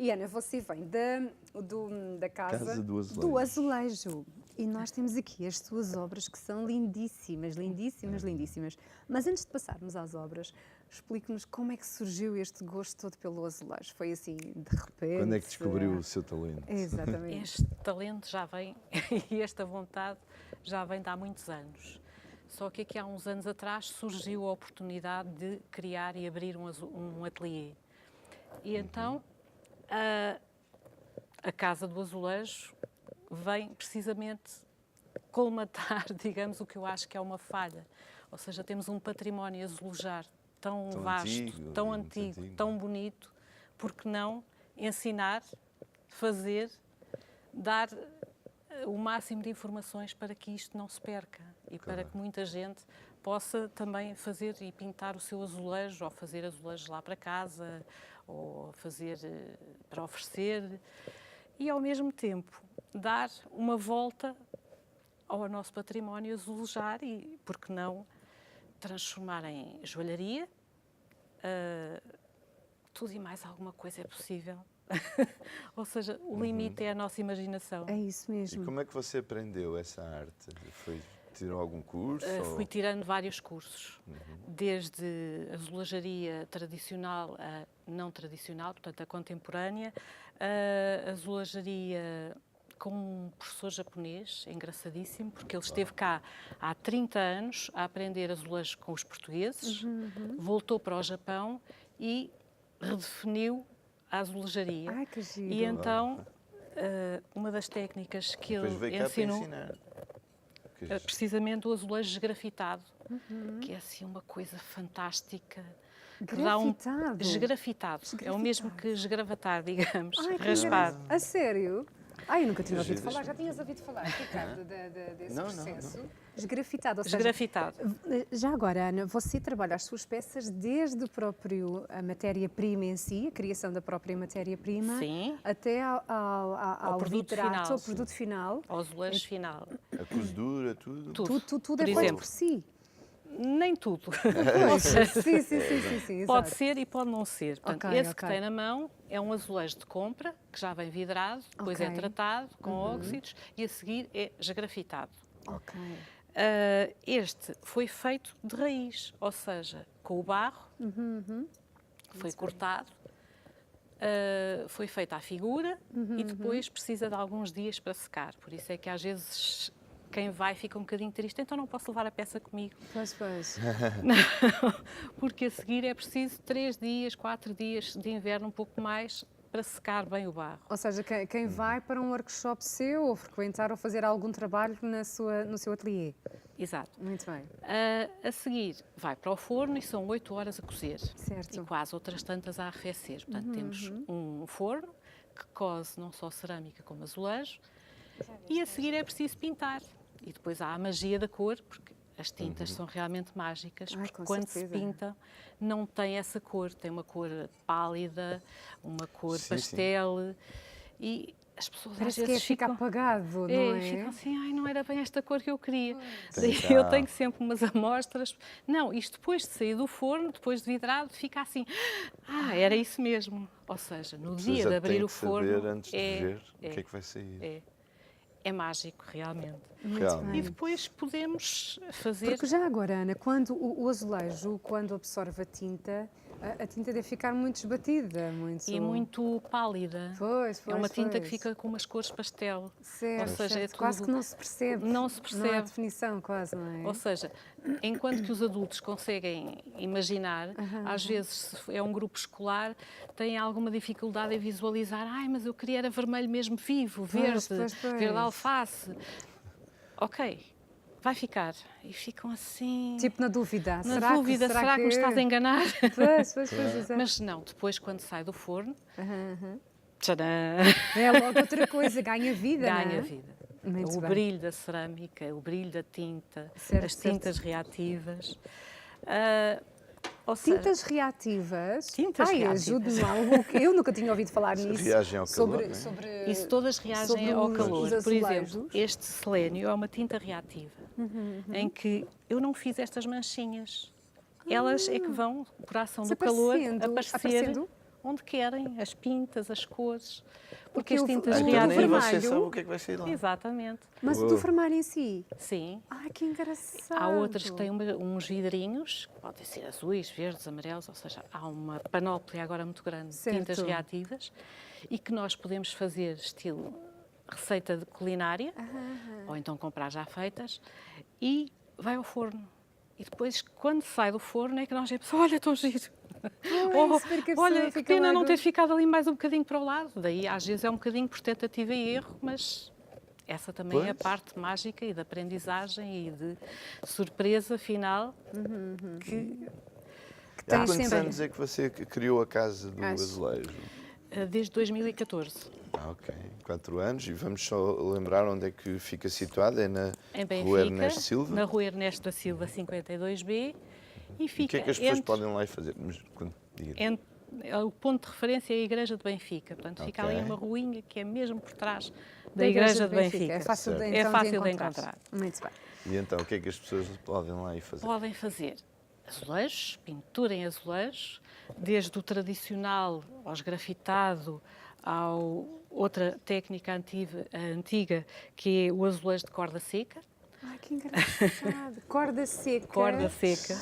E Ana, você vem da casa do azulejo. E nós temos aqui as suas obras que são lindíssimas, lindíssimas, lindíssimas. Mas antes de passarmos às obras, explique-nos como é que surgiu este gosto todo pelo azulejo. Foi assim, de repente? Quando é que descobriu o seu talento? Exatamente. Este talento já vem, e esta vontade já vem de há muitos anos. Só que aqui há uns anos atrás surgiu a oportunidade de criar e abrir um ateliê. E então a Casa do Azulejo vem precisamente colmatar, digamos, o que eu acho que é uma falha. Ou seja, temos um património azulejar tão vasto, tão antigo, tão bonito, porque não ensinar, fazer, dar o máximo de informações para que isto não se perca e para que muita gente possa também fazer e pintar o seu azulejo, ou fazer azulejos lá para casa, ou fazer para oferecer, e ao mesmo tempo dar uma volta ao nosso património azulejar e, por que não, transformar em joalharia. Tudo e mais alguma coisa é possível. Ou seja, o limite é a nossa imaginação. É isso mesmo. E como é que você aprendeu essa arte? Tirou algum curso? Fui tirando vários cursos, desde azulejaria tradicional a não tradicional, portanto a contemporânea, a azulejaria com um professor japonês, engraçadíssimo, porque ele esteve cá há 30 anos a aprender azulejo com os portugueses, voltou para o Japão e redefiniu a azulejaria. Ai, que giro. E então, uma das técnicas que Depois ele veio cá para ensinou, ensinar. precisamente o azulejo esgrafitado, que é assim uma coisa fantástica. Grafitado? Esgrafitado. É o mesmo que esgravatar, digamos, Ai, que raspar. engraçado. A sério? Ai, eu nunca tinha ouvido falar. Já tinhas ouvido falar, Ricardo, desse processo? Esgrafitado, ou seja, Esgrafitado. Já agora, Ana, você trabalha as suas peças desde a matéria-prima em si, a criação da própria matéria-prima, Sim. até ao produto vitrato, final, ao produto final. Ao azulejo final. A cozedura, tudo? Tudo é Por feito exemplo. por si. Nem tudo. Sim, Pode exato. ser e pode não ser. Portanto, Ok, esse ok. que tem na mão é um azulejo de compra, que já vem vidrado, depois é Ok. tratado com óxidos e a seguir é esgrafitado. Ok. Este foi feito de raiz, ou seja, com o barro, foi cortado, foi feito à figura e depois precisa de alguns dias para secar. Por isso é que às vezes quem vai fica um bocadinho triste, então não posso levar a peça comigo. Pois. Não, porque a seguir é preciso 3 dias, 4 dias de inverno, um pouco mais, para secar bem o barro. Ou seja, quem vai para um workshop seu ou frequentar ou fazer algum trabalho no seu ateliê. Exato. Muito bem. A seguir vai para o forno e são 8 horas a cozer. Certo. E quase outras tantas a arrefecer. Portanto, temos um forno que coze não só cerâmica como azulejo e a seguir é preciso pintar. E depois há a magia da cor, porque as tintas são realmente mágicas, Ai, porque com quando certeza. se pinta não tem essa cor, tem uma cor pálida, uma cor Sim, pastel e as pessoas Parece às que vezes fica ficam apagado, não é? ficam assim, ai, não era bem esta cor que eu queria. Tem Daí cá. eu tenho sempre umas amostras. Não, isto depois de sair do forno, depois de vidrado, fica assim, era isso mesmo. Ou seja, no dia Já de abrir tem o que saber forno, antes de ver o que é que vai sair. é mágico, realmente. Realmente. E depois podemos fazer... Porque já agora, Ana, quando o azulejo, quando absorve a tinta deve ficar muito esbatida. E muito pálida. Pois, É uma tinta que pois. fica com umas cores pastel. Certo, Ou seja, certo. é tudo... Quase que não se percebe. Não se Não há percebe. definição, quase, não é? Ou seja, enquanto que os adultos conseguem imaginar, às vezes se é um grupo escolar, têm alguma dificuldade em visualizar, mas eu queria era vermelho mesmo vivo, verde, Pois. verde alface. Ok, vai ficar. E ficam assim... Tipo na dúvida. na será dúvida, será que me estás a enganar? Pois, exato. Mas não, depois quando sai do forno, Aham. tcharam, É logo outra coisa, ganha vida, não ganha é? vida. Muito O bem. brilho da cerâmica, o brilho da tinta, Certo, as certo. tintas reativas. Ou seja, Tintas reativas. Tintas reativas. Ajude-me algo que eu nunca tinha ouvido falar nisso. Reagem ao calor, não é? sobre isso todas reagem sobre ao os calor. Por azulejos. exemplo, este selênio é uma tinta reativa, em que eu não fiz estas manchinhas. Elas é que vão, por ação do calor, Desaparecendo. aparecer Aparecendo? onde querem, as pintas, as cores, porque Porque as o- tintas o Então vermelho- nem reativas... você sabe o que é que vai sair lá. Exatamente, Mas o Uou. do vermelho em si? sim. Ai, que engraçado. Há outras que têm uns vidrinhos, que podem ser azuis, verdes, amarelos, ou seja, há uma panóplia agora muito grande de tintas Certo. reativas e que nós podemos fazer estilo receita de culinária, ou então comprar já feitas, e vai ao forno. E depois, quando sai do forno, é que nós vemos, olha, estou giro. Pois, porque a pessoa Olha, que fica pena não logo- ter ficado ali mais um bocadinho para o lado. Daí, às vezes, é um bocadinho por tentativa e erro, mas essa também é a Pois. parte mágica e de aprendizagem e de surpresa final que Que Há tens quantos sempre- anos é que você criou a casa do Acho. azulejo? desde 2014, Ok, 4 anos. E vamos só lembrar onde é que fica situada. É na em Rua Benfica, Ernesto Silva. na Rua Ernesto da Silva 52B, e E o fica que é que as pessoas entre- podem lá ir fazer? o ponto de referência é a Igreja de Benfica. Portanto, fica ali Ok. uma ruinha que é mesmo por trás da Da Igreja de Benfica. É fácil de, Certo. então, É fácil de encontrar. encontrar. Muito bem. E então, o que é que as pessoas podem lá ir fazer? Podem fazer azulejos, pintura em azulejos, desde o tradicional ao esgrafitado, outra técnica antiga, que é o azulejo de corda seca. Ai, que engraçado. Corda seca. Corda seca,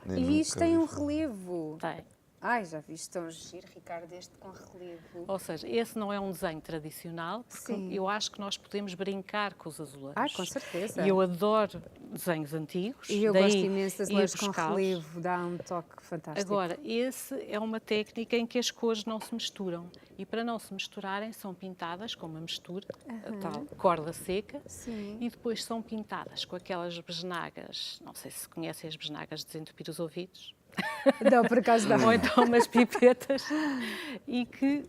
Nem E isto nunca tem um ouvi falar. relevo. tem. Ai, já viste tão giro, Ricardo, este com relevo. Ou seja, esse não é um desenho tradicional, porque Sim. eu acho que nós podemos brincar com os azulejos. Ai, com certeza. E eu adoro desenhos antigos. E eu daí gosto imenso das ir leis com buscá-los. relevo, dá um toque fantástico. Agora, esse é uma técnica em que as cores não se misturam. E para não se misturarem, são pintadas com uma mistura, a tal corda seca, Sim. e depois são pintadas com aquelas besnagas, não sei se conhecem as besnagas de desentupir os ouvidos, Não, por acaso dá. ou então umas pipetas, e que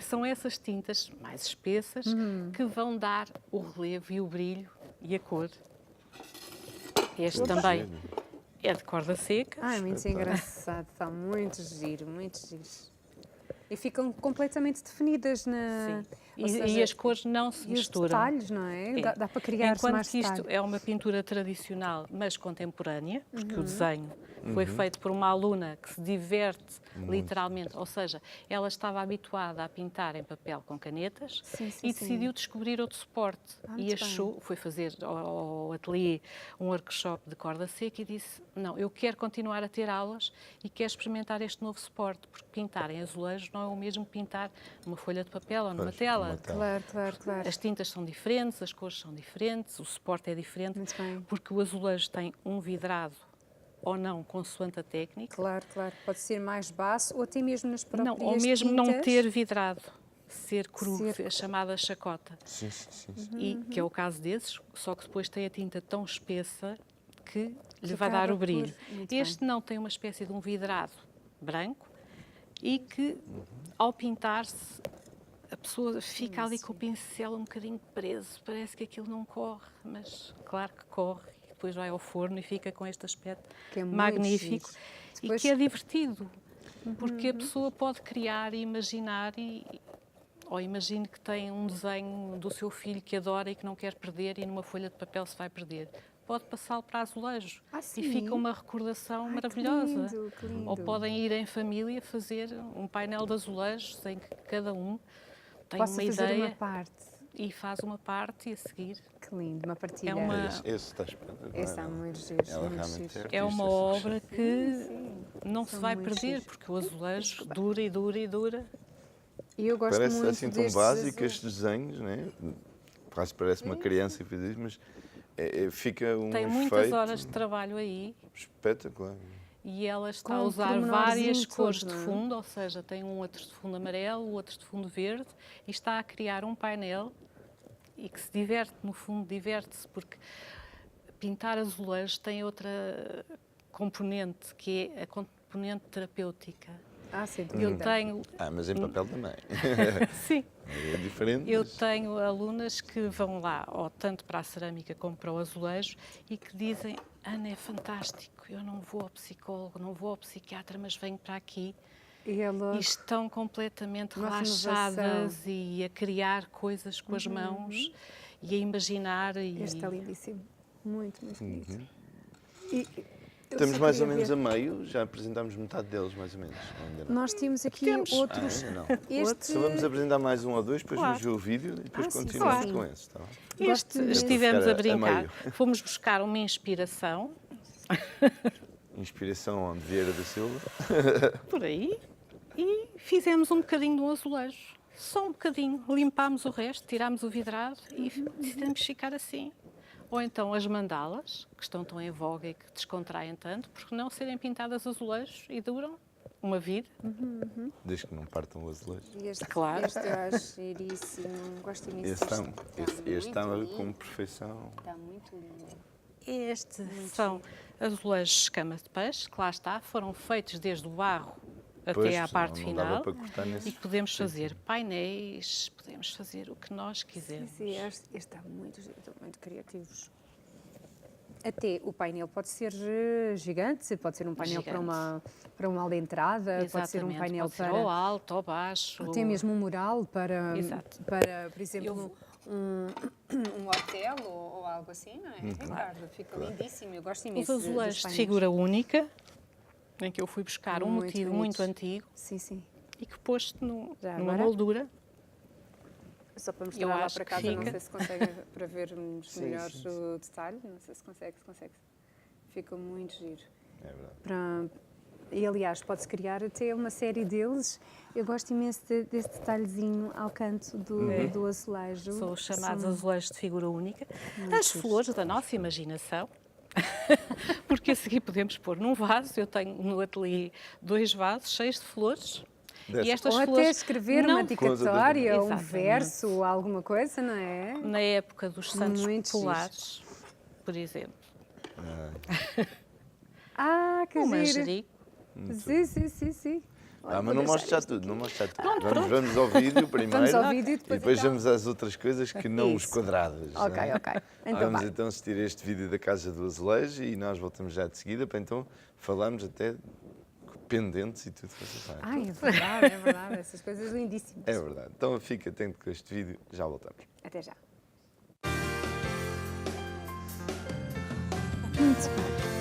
são essas tintas mais espessas que vão dar o relevo e o brilho e a cor. Este também é de corda seca. Ai, muito engraçado, está muito giro, muito giro. E ficam completamente definidas na... Sim. ou E seja, as cores não se e os misturam. detalhes, não é? Dá para criar Enquanto mais que isto detalhe. é uma pintura tradicional, mas contemporânea, porque o desenho foi feito por uma aluna que se diverte literalmente, ou seja, ela estava habituada a pintar em papel com canetas Sim, sim, e sim. decidiu descobrir outro suporte muito e achou, foi fazer ao ateliê um workshop de corda seca e disse, não, eu quero continuar a ter aulas e quero experimentar este novo suporte, porque pintar em azulejos não é o mesmo que pintar numa folha de papel ou numa Pois, tela. numa tela. Claro, claro, claro. As tintas são diferentes, as cores são diferentes, o suporte é diferente, Muito bem. porque o azulejo tem um vidrado ou não, consoante a técnica. Claro, claro. Pode ser mais baço ou até mesmo nas próprias Não, ou mesmo não tintas. ter vidrado, ser cru, Ser a chamada chacota. Sim, sim, sim. sim. E que é o caso desses, só que depois tem a tinta tão espessa que lhe Que vai dar acaba o brilho. por- muito Este não tem uma espécie de um vidrado branco e que, ao pintar-se, a pessoa fica ali com o pincel um bocadinho preso, parece que aquilo não corre, mas claro que corre. E depois vai ao forno e fica com este aspecto Que é muito magnífico giro. e Depois- que é divertido, porque a pessoa pode criar e imaginar ou imagine que tem um desenho do seu filho que adora e que não quer perder e numa folha de papel se vai perder. Pode passá-lo para azulejo Ah, e sim? fica uma recordação Ai, maravilhosa. Que lindo, que lindo. Ou podem ir em família fazer um painel de azulejos em que cada um tem Posso uma fazer ideia uma parte. e faz uma parte e a seguir. Que lindo, uma partilha. É uma- Esse está espetacular. Esse está muito giro, Ela muito realmente giro. É uma artista, obra que não se São vai muito perder, giros. porque o azulejo dura e dura e dura. E eu gosto Parece muito assim tão destes básico azuis. estes desenhos, né? Quase parece uma criança que faz isto, mas fica um Tem muitas efeito horas de trabalho aí espetacular. e ela está Com a um usar pormenorzinho várias todo, cores de não é? fundo, ou seja, tem outros de fundo amarelo, outros de fundo verde, e está a criar um painel e que se diverte, no fundo, diverte-se, porque pintar azulejos tem outra componente, que é a componente terapêutica. Ah, sem Eu dúvida. tenho, Mas em papel também. sim, É diferente. eu mas- tenho alunas que vão lá, ou tanto para a cerâmica como para o azulejo, e que dizem, Ana, é fantástico, eu não vou ao psicólogo, não vou ao psiquiatra, mas venho para aqui. E ela... E estão completamente Uma relaxadas renovação. e a criar coisas com as mãos e a imaginar. E... Este está lindíssimo. Muito, muito bonito. Uhum. E Estamos mais ou menos a meio, já apresentámos metade deles, mais ou menos. Ainda não. Nós temos aqui Temos. outros. Ainda não. Este, Só vamos apresentar mais um ou dois, depois Claro. vamos ver o vídeo e depois sim, continuamos sim. com esses. Tá bem? Gosto Este, imenso. estivemos Ficar a a brincar, meio. fomos buscar uma inspiração, Inspiração onde Vieira da Silva. por aí, e fizemos um bocadinho do azulejo. Só um bocadinho. Limpámos o resto, tirámos o vidrado e decidimos ficar assim. Ou então as mandalas, que estão tão em voga e que descontraem tanto, porque não serem pintadas azulejos e duram uma vida. Desde que não partam o azulejo. Claro. Este eu acho giríssimo. Gosto imenso Este está, deste. este está muito com lindo. perfeição. Está muito lindo. Estes são azulejos de escamas de peixe, que lá está, foram feitos desde o barro Pois, até à parte não dava final. para cortar nesse E que podemos fazer painéis, podemos fazer o que nós quisermos. Sim, este está estão muito criativos. Até o painel pode ser gigante, pode ser um painel para uma aula de entrada, pode ser um Exatamente, painel pode ser para ao alto, ao baixo. até mesmo um mural para, Exato. para por exemplo, um hotel ou algo assim, não é, Ricardo? Fica lindíssimo, eu gosto Os imenso azulejos dos de painéis. figura única, em que eu fui buscar um Muito motivo bonitos. muito antigo Sim, sim. e que posto Já numa agora? moldura. Só para Eu mostrar lá acho para que casa, não fica. sei se consegue para vermos Sim, melhor sim, o detalhe, não sei se consegue. Fica muito giro. É verdade. E aliás, pode-se criar até uma série deles. Eu gosto imenso desse detalhezinho ao canto do azulejo. São os chamados São- azulejos de figura única. Muito As giros. flores da nossa imaginação. Porque a seguir podemos pôr num vaso. Eu tenho no ateliê 2 vasos cheios de flores. Dessas. E estas Ou flores até escrever não- uma dedicatória, um Exatamente. verso ou alguma coisa, não é? Na época dos santos Muito populares, por exemplo. Ah, que Um giro. manjerico. Sim. Olha, Mas vou não deixar mostres já isto tudo, aqui. não mostres já tudo. Vamos ao vídeo primeiro. Vamos ao vídeo e e depois, depois então- vamos às outras coisas que não os Isso. quadrados. não Ok. é? Então Vamos vá. então assistir a este vídeo da Casa do Azulejo e nós voltamos já de seguida para então falarmos até de pendentes e tudo. Ai, é verdade. Essas coisas lindíssimas. É verdade. Então fica atento com este vídeo, já voltamos. Até já. Muito bem.